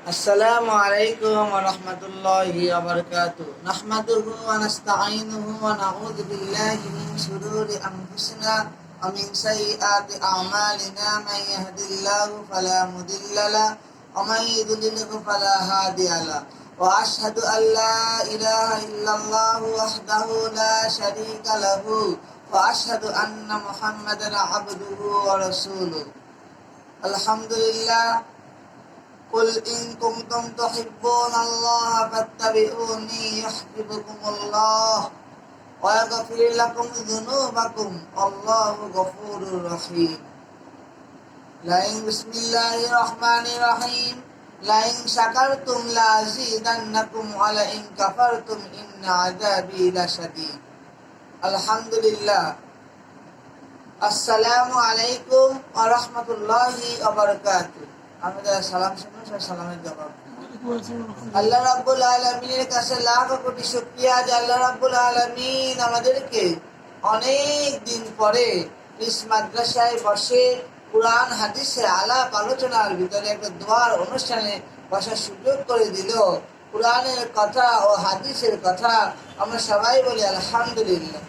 السلام عليكم ورحمة الله وبركاته. نحمده ونستعينه ونعوذ بالله من شرور أنفسنا ومن سيئات أعمالنا. من يهد الله فلا مضل له ومن يضلله فلا هادي له. وأشهد أن لا إله إلا الله وحده لا شريك له وأشهد أن محمدا عبده ورسوله. الحمد لله. قل إن كنتم تحبون الله فاتبعوني يحببكم الله ويغفر لكم ذنوبكم والله غفور رحيم. بسم الله الرحمن الرحيم. لئن شكرتم لأزيدنكم ولئن كفرتم إن عذابي لشديد. الحمد لله. আসসালামু আলাইকুম ওয়া রাহমাতুল্লাহি ওয়া বারাকাতুহু। আমাদের সালাম শুনুন, সালামের জবাব। আল্লাহ রাব্বুল আলামিনের কাছে লাখ কোটি শুকরিয়া যে আল্লাহ রাব্বুল আলামিন আমাদেরকে অনেক দিন পরে ইস মাদ্রাসায় বসে কুরআন হাদিসের আলাপ আলোচনার ভিতরে একটা দোয়ার অনুষ্ঠানে বসার সুযোগ করে দিল। কুরআনের কথা ও হাদিসের কথা আমরা সবাই বলি আলহামদুলিল্লাহ।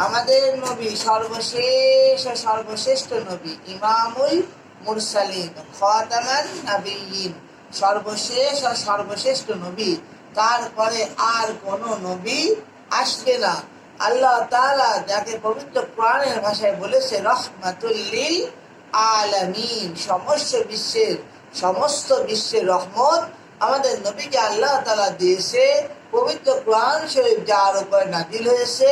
আমাদের নবী সর্বশ্রেষ্ঠ নবী, ইমামুল মুরসালিন, খাতামান নাবিয়্যিন, সর্বশেষ ও সর্বশ্রেষ্ঠ নবী। তারপরে আর কোন নবী আসবে না। আল্লাহ তাআলা যাকে পবিত্র কোরআনের ভাষায় বলেছে রহমাতুল লিল আলামিন, সমস্ত বিশ্বের রহমত আমাদের নবীকে আল্লাহ তাআলা দিয়েছে। পবিত্র কোরআন শরীফ যার উপর নাযিল হয়েছে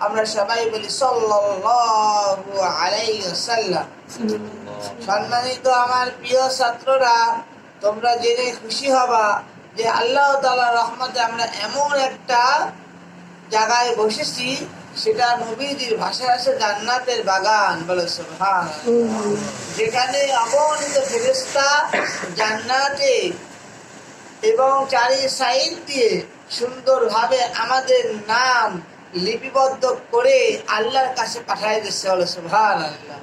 আমরা সবাই বলি সাল্লাল্লাহু আলাইহি ওয়াসাল্লাম। সম্মানিত আমার প্রিয় ছাত্ররা, তোমরা জেনে খুশি হবা যে আল্লাহ তাআলার রহমতে আমরা এমন একটা জায়গায় বসেছি, সেটা নবীজির ভাষায় আছে জান্নাতের বাগান। বলে সুবহানাল্লাহ। যেখানে অগণিত ফেরেশতা জান্নাতে এবং চারি সাইড দিয়ে সুন্দরভাবে আমাদের নাম লিপিবদ্ধ করে আল্লাহর কাছে পাঠিয়ে দিচ্ছে। বলে সুবহানাল্লাহ।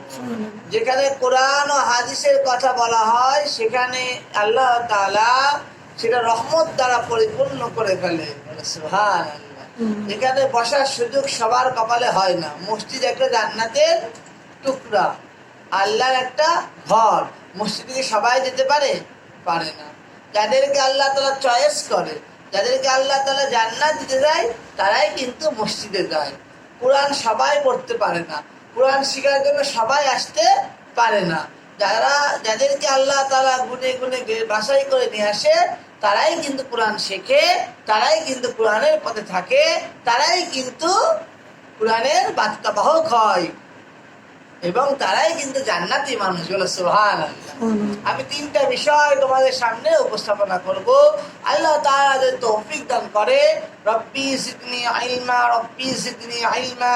যেখানে কোরআন ও হাদিসের কথা বলা হয় সেখানে আল্লাহ তাআলা সেটা রহমত দ্বারা পরিপূর্ণ করে ফেলে। বলে সুবহানাল্লাহ। এখানে বসার সুযোগ সবার কপালে হয় না। মসজিদ একটা জান্নাতের টুকরা, আল্লাহর একটা ঘর। মসজিদে সবাই যেতে পারে না। যাদেরকে আল্লাহ তাআলা চয়েস করে, যাদেরকে আল্লাহ তাআলা জান্নাত দিতে যায়, তারাই কিন্তু মসজিদে যায়। কোরআন সবাই পড়তে পারে না, কোরআন শেখার জন্য সবাই আসতে পারে না। যাদেরকে আল্লাহ তাআলা গুনে গুনে বাছাই করে নিয়ে আসে, তারাই কিন্তু কোরআন শেখে, তারাই কিন্তু কোরআনের পথে থাকে, তারাই কিন্তু কোরআনের বার্তাবাহক হয় এবং তারাই কিন্তু জান্নাতি মানুষ। বলে সুবহানাল্লাহ। আমি তিনটা বিষয় তোমাদের সামনে উপস্থাপনা করব। আল্লাহ তাআলা যদি তৌফিক দান করে, রব্বি জিদনি ইলমা, রব্বি জিদনি ইলমা,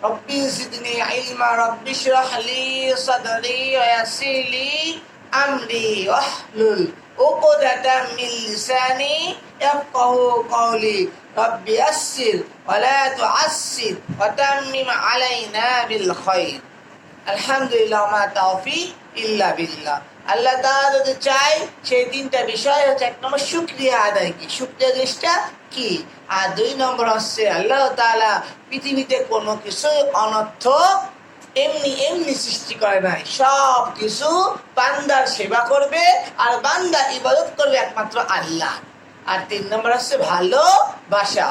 রব্বি জিদনি ইলমা, রব্বি ইশরাহ লি সাদরি ওয়া ইয়াসসির লি আমরি ওয়াহলুল উকদাতাম মিন লিসানি ইয়াফকাহু কওলি, রব্বি ইয়াসসির ওয়া লা তুআসসির ওয়া তাম্মিম আলাইনা বিল খায়র। আলহামদুলিল্লাহ, মা তাওফিক ইল্লা বিল্লাহ। আল্লাহ তাআলা যদি চাই, সেই তিনটা বিষয় হচ্ছে, এক নম্বর শুকরিয়া আদায়। কি শুকরিয়া জিনিসটা কি? আর দুই নম্বর হচ্ছে আল্লাহ তাআলা পৃথিবীতে কোনো কিছু অনর্থক এমনি সৃষ্টি করে নাই। সব কিছু বান্দার সেবা করবে আর বান্দা ইবাদত করবে একমাত্র আল্লাহ। আর তিন নম্বর হচ্ছে ভালোবাসা।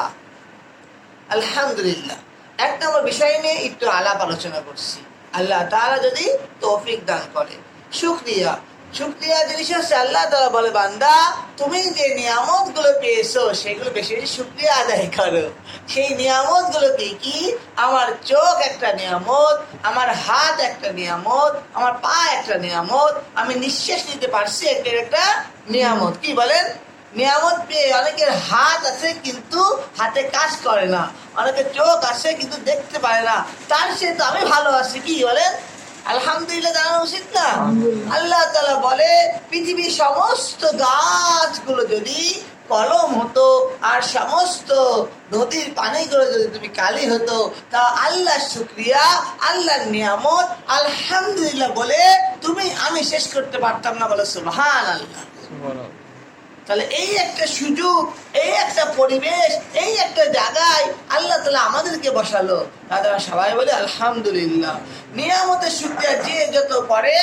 আলহামদুলিল্লাহ, এক নম্বর বিষয় নিয়ে একটু আলাপ আলোচনা করছি। আল্লাহ তাআলা যদি তৌফিক দান করে, শুকরিয়া জিনিস হচ্ছে আল্লাহ তাআলা বলে, বান্দা তুমি যে নিয়ামত গুলো পেয়েছো সেগুলো বেশি বেশি শুকরিয়া আদায় করো। সেই নিয়ামত গুলো কি? আমার চোখ একটা নিয়ামত, আমার হাত একটা নিয়ামত, আমার পা একটা নিয়ামত, আমি নিঃশ্বাস নিতে পারছি একটা নিয়ামত। কি বলেন? নিয়ামত পেয়ে অনেকের হাত আছে কিন্তু হাতে কাজ করে না, অনেকের চোখ আছে কিন্তু দেখতে পারে না, তার সে তো আমি ভালো আছি। কি বলেন? আলহামদুলিল্লাহ জানানো উচিত না? আল্লাহ তাআলা বলে, পৃথিবীর সমস্ত গাছগুলো যদি কলম হতো আর সমস্ত নদীর পানিগুলো যদি তুমি কালি হতো, তা আল্লাহর শুকরিয়া, আল্লাহর নিয়ামত আলহামদুলিল্লাহ বলে আমি শেষ করতে পারতাম না। বলে সুবহানাল্লাহ। তাহলে এই একটা সুযোগ, এই একটা পরিবেশ, এই একটা জায়গায় আল্লাহ তাআলা আমাদেরকে বসালো। তাহলে সবাই বলে আলহামদুলিল্লাহ। নিয়ামতের শুকরিয়া যে যত করে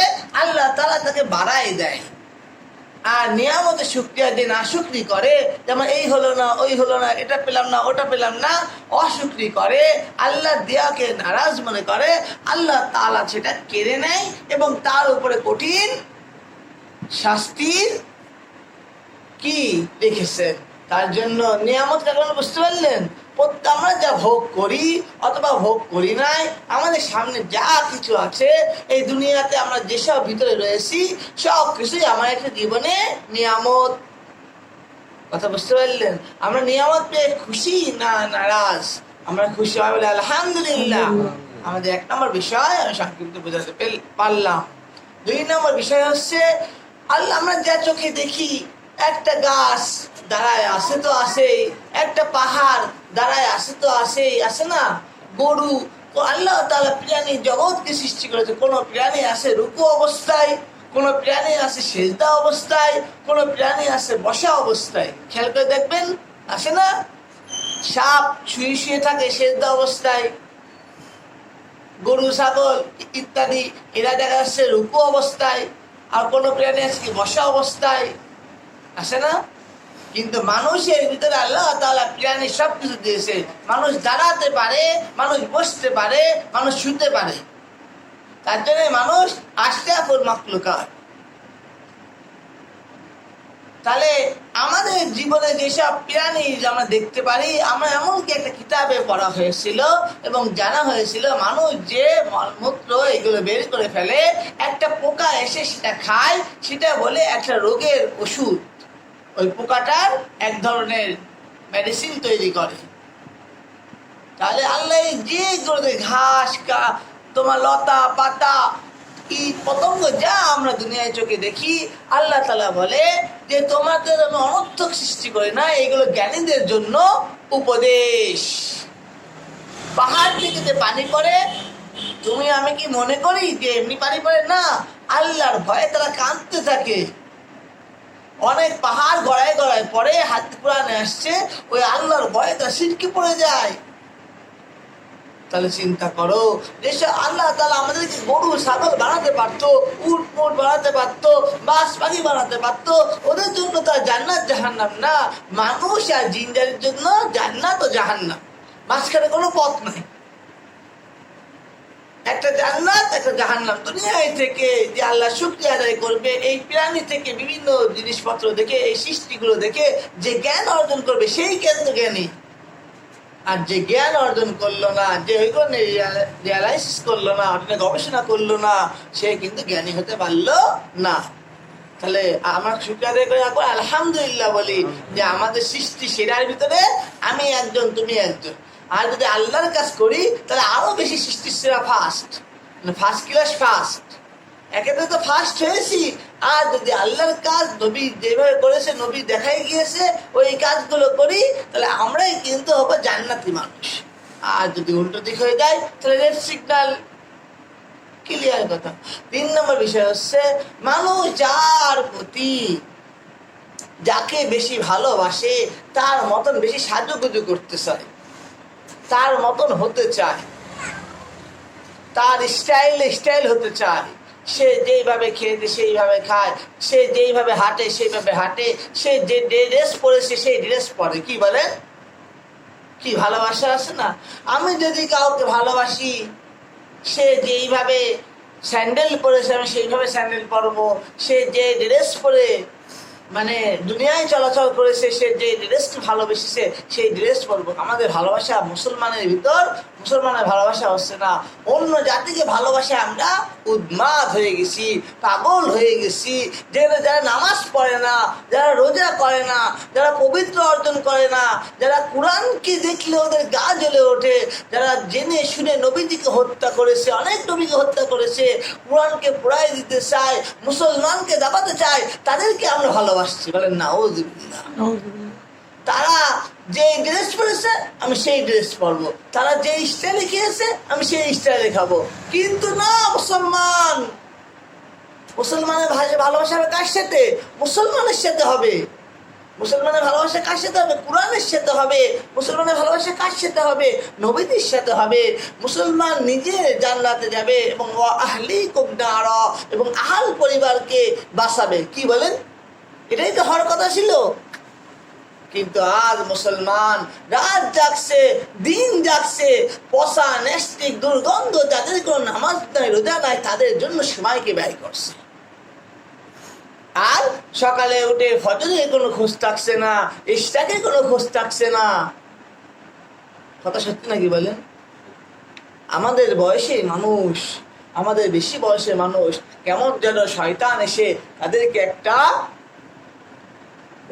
আল্লাহ তাআলা তাকে বাড়াই দেয়। আর নিয়ামতের শুকরিয়া যে নাশুকরি করে, যেমন এই হলো না, ওই হলো না, এটা পেলাম না, ওটা পেলাম না, অশুকরি করে, আল্লাহ দেয়াকে নারাজ মনে করে, আল্লাহ তাআলা সেটা কেড়ে নেয় এবং তার উপরে কঠিন শাস্তির কি রেখেছেন। তার জন্য নিয়ামত কারণ বুঝতে পারলেন, আমরা যা ভোগ করি অথবা ভোগ করি নাই, আমাদের সামনে যা কিছু আছে এই দুনিয়াতে আমরা যেসব ভিতরে রয়েছি সব কিছুই আমার একটা জীবনে নিয়ামত। কথা বুঝতে পারলেন? আমরা নিয়ামত পেয়ে খুশি না নারাজ? আমরা খুশি হয় বলে আলহামদুলিল্লাহ। আমাদের এক নম্বর বিষয় আমি সংক্ষিপ্ত বোঝাতে পারলাম। দুই নম্বর বিষয় হচ্ছে আল্লাহ আমরা যা চোখে দেখি, একটা গাছ দাঁড়ায় আসে তো আসেই, একটা পাহাড় দাঁড়ায় আসে তো আসেই, আসে না? গরু, আল্লাহ তাআলা প্রাণী জগৎকে সৃষ্টি করেছে। কোনো প্রাণী আসে রুকু অবস্থায়, কোনো প্রাণী আসে সেজদা অবস্থায়, কোনো প্রাণী আসে বসা অবস্থায়। খেয়াল করে দেখবেন, আসে না? সাপ শুয়ে শুয়ে থাকে সেজদা অবস্থায়, গরু ছাগল ইত্যাদি এরা দেখা যাচ্ছে রুকু অবস্থায়, আর কোনো প্রাণী আছে কি বসা অবস্থায়, আসে না? কিন্তু মানুষের ভিতরে আল্লাহ তাআলা প্রাণী সব কিছু দিয়েছে। মানুষ দাঁড়াতে পারে, মানুষ বসতে পারে, মানুষ শুতে পারে। তার জন্য মানুষ আশরাফুল মাখলুকাত। তাহলে আমাদের জীবনে যেসব প্রাণী আমরা দেখতে পারি, আমরা এমনকি একটা কিতাবে পড়া হয়েছিল এবং জানা হয়েছিল মানুষ যে মলমূত্র এগুলো বের করে ফেলে, একটা পোকা এসে সেটা খায়, সেটা বলে একটা রোগের ওষুধ। ওই পোকাটার এক ধরনের মেডিসিন তৈরি করে। তাহলে আল্লাহ যেগুলো ঘাস তোমার লতা পাতা কীট পতঙ্গ যা আমরা দুনিয়ায় চোখে দেখি, আল্লাহ তাআলা বলে যে তোমাদের আমি অনর্থক সৃষ্টি করি না, এগুলো জ্ঞানীদের জন্য উপদেশ। পাহাড় থেকে যে পানি পড়ে, তুমি আমি কি মনে করি যে এমনি পানি পড়ে? না, আল্লাহর ভয়ে তারা কাঁদতে থাকে। অনেক পাহাড় গড়ায় গড়ায় পড়ে, হাত কোরআনে আসছে, ওই আল্লাহর ভয়ে তারা ছিটকে পড়ে যায়। তাহলে চিন্তা করো, যেসব আল্লাহ তাআলা আমাদেরকে গরু ছাগল বানাতে পারতো, উট মুট বানাতে পারতো, বাস পাখি বানাতে পারতো, ওদের জন্য তার জান্নাত জাহান্নাম না। মানুষ আর জিনজারের জন্য জান্নাত ও জাহান্নাম, মাঝখানে কোনো পথ নাই। একটা জান্নাত একটা জাহান্নাম। দুনিয়ায় থেকে যে আল্লাহ শুকরিয়া আদায় করবে, এই প্রাণী থেকে বিভিন্ন জিনিসপত্র দেখে, এই সৃষ্টিগুলো দেখে যে জ্ঞান অর্জন করবে, সেই জ্ঞান তো জ্ঞানী। আর যে জ্ঞান অর্জন করলো না, যে ওইগুলো রিয়ালাইসিস করলো না, গবেষণা করলো না, সে কিন্তু জ্ঞানী হতে পারলো না। তাহলে আমার শুকরিয়া আদায় করে আলহামদুলিল্লাহ বলি যে আমাদের সৃষ্টি সেরার ভিতরে আমি একজন, তুমি একজন। আর যদি আল্লাহর কাজ করি তাহলে আরো বেশি সৃষ্টির সেরা ফার্স্ট, ফার্স্ট ক্লাস ফার্স্ট। একেবারে তো ফার্স্ট হয়েছি। আর যদি আল্লাহর কাজ নবী যেভাবে করেছে, নবী দেখাই গিয়েছে, ওই কাজগুলো করি, তাহলে আমরাই কিন্তু হবো জান্নাতি মানুষ। আর যদি উল্টো দিক হয়ে যায় তাহলে রেড সিগন্যাল। ক্লিয়ার কথা। 3 নম্বর বিষয় হচ্ছে মানুষ যার প্রতি যাকে বেশি ভালোবাসে তার মতন বেশি সাজুগুজু করতে চায়, তার মতন হতে চায়, তার স্টাইল হতে চায়। সে যেইভাবে খেয়েছে সেইভাবে খায়, সে যেইভাবে হাঁটে সেইভাবে হাঁটে, সে যে ড্রেস পরেছে সেই ড্রেস পরে। কি বলেন? কি ভালোবাসা আছে না? আমি যদি কাউকে ভালোবাসি, সে যেইভাবে স্যান্ডেল পরেছে আমি সেইভাবে স্যান্ডেল পরবো, সে যে ড্রেস পরে মানে দুনিয়ায় চলাচল করেছে, সে যে ড্রেসকে ভালোবেসেছে সেই ড্রেস পরবো। আমাদের ভালোবাসা মুসলমানের ভিতর, মুসলমানের ভালোবাসা হচ্ছে না। অন্য জাতিকে ভালোবাসে আমরা উন্মাদ হয়ে গেছি, পাগল হয়ে গেছি। যারা নামাজ পড়ে না, যারা রোজা করে না, যারা পবিত্র অর্জন করে না, যারা কোরআনকে দেখলে ওদের গা জ্বলে ওঠে, যারা জেনে শুনে নবীজিকে হত্যা করেছে, অনেক নবীকে হত্যা করেছে, কোরআনকে পোড়াই দিতে চায়, মুসলমানকে দাবাতে চায়, তাদেরকে আমরা ভালোবাসছি। বলেন নাউযুবিল্লাহ। তারা যে ড্রেস পরেছে আমি সেই ড্রেস পরবো, তারা যে স্টাইলে খেয়েছে আমি সেই স্টাইলে খাবো। কিন্তু না মুসলমান, মুসলমানের ভালোবাসা হবে কার সাথে? মুসলমানের সাথে হবে। মুসলমানের ভালোবাসা কার সাথে হবে? কোরআনের সাথে হবে। মুসলমানের ভালোবাসা কার সাথে হবে? নবীদের সাথে হবে। মুসলমান নিজে জান্নাতে যাবে এবং আহলিকুম নারা, এবং আহল পরিবারকে বাঁচাবে। কি বলেন? এটাই তো হওয়ার কথা ছিল। কিন্তু আজ মুসলমান রাত জাগছে, দিন জাগছে, পচা নেস্টিক দুর্গন্ধ, যাদের কোনো নামাজ নাই, রোজা নাই, তাদের জন্য সময়কে ব্যয় করছে। আর সকালে উঠে ফজরের কোনো খোঁজ থাকছে না, ইশরাকের কোনো খোঁজ থাকছে না। কথা সত্যি নাকি বলেন? আমাদের বয়সে মানুষ, আমাদের বেশি বয়সের মানুষ কেমন যেন শয়তান এসে তাদেরকে একটা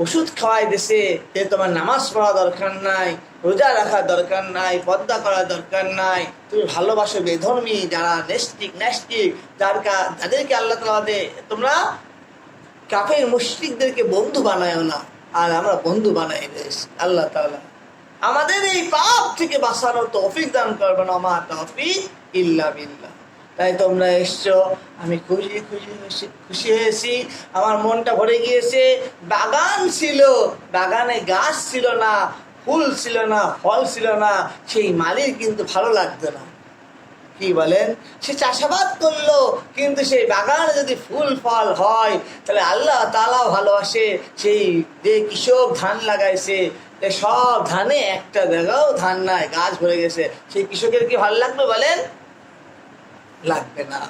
ওষুধ খাওয়াই দিছে যে তোমার নামাজ পড়া দরকার নাই, রোজা রাখা দরকার নাই, পর্দা করা দরকার নাই, তুমি ভালোবাসো বেধর্মী যারা ন্যাস্টিক যাদেরকে আল্লাহ তাআলা তোমরা কাফের মুশরিকদেরকে বন্ধু বানায়ও না। আর আমরা বন্ধু বানাই রয়েছি। আল্লাহ তাআলা আমাদের এই পাপ থেকে বাঁচানোর তৌফিক দান করবেন। আমা তৌফিক ইল্লা বিল্লাহ। তাই তোমরা এসছো, আমি খুশি হয়েছি, আমার মনটা ভরে গিয়েছে। বাগান ছিল, বাগানে গাছ ছিল না, ফুল ছিল না, ফল ছিল না, সেই মালিক কিন্তু ভালো লাগতো না। কি বলেন? সে চাষাবাদ করলো, কিন্তু সেই বাগানে যদি ফুল ফল হয় তাহলে আল্লাহ তাআলা ভালোবাসে। সেই যে কৃষক ধান লাগাইছে, সব ধানে একটা জায়গাও ধান নাই, গাছ ভরে গেছে, সেই কৃষকের কি ভালো লাগবে বলেন? লাগবে না।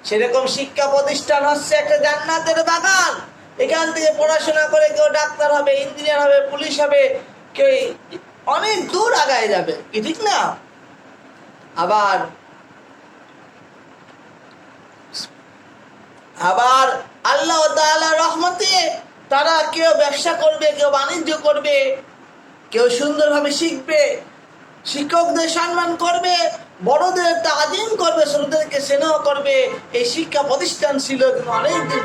সেরকম শিক্ষা প্রতিষ্ঠান হচ্ছে একটা জান্নাতের বাগান। এখান থেকে পড়াশোনা করে কেউ ডাক্তার হবে, ইঞ্জিনিয়ার হবে, পুলিশ হবে, কেউ অনেক দূর আগায় যাবে। কি ঠিক না? আবার আল্লাহ তাআলার রহমতে তারা কেউ ব্যবসা করবে, কেউ বাণিজ্য করবে, কেউ সুন্দরভাবে শিখবে, শিক্ষকদের সম্মান করবে, বড়দের তাজিম করবে, ছোটদেরকে স্নেহ করবে। এই শিক্ষা প্রতিষ্ঠান ছিল, কিন্তু অনেক দূর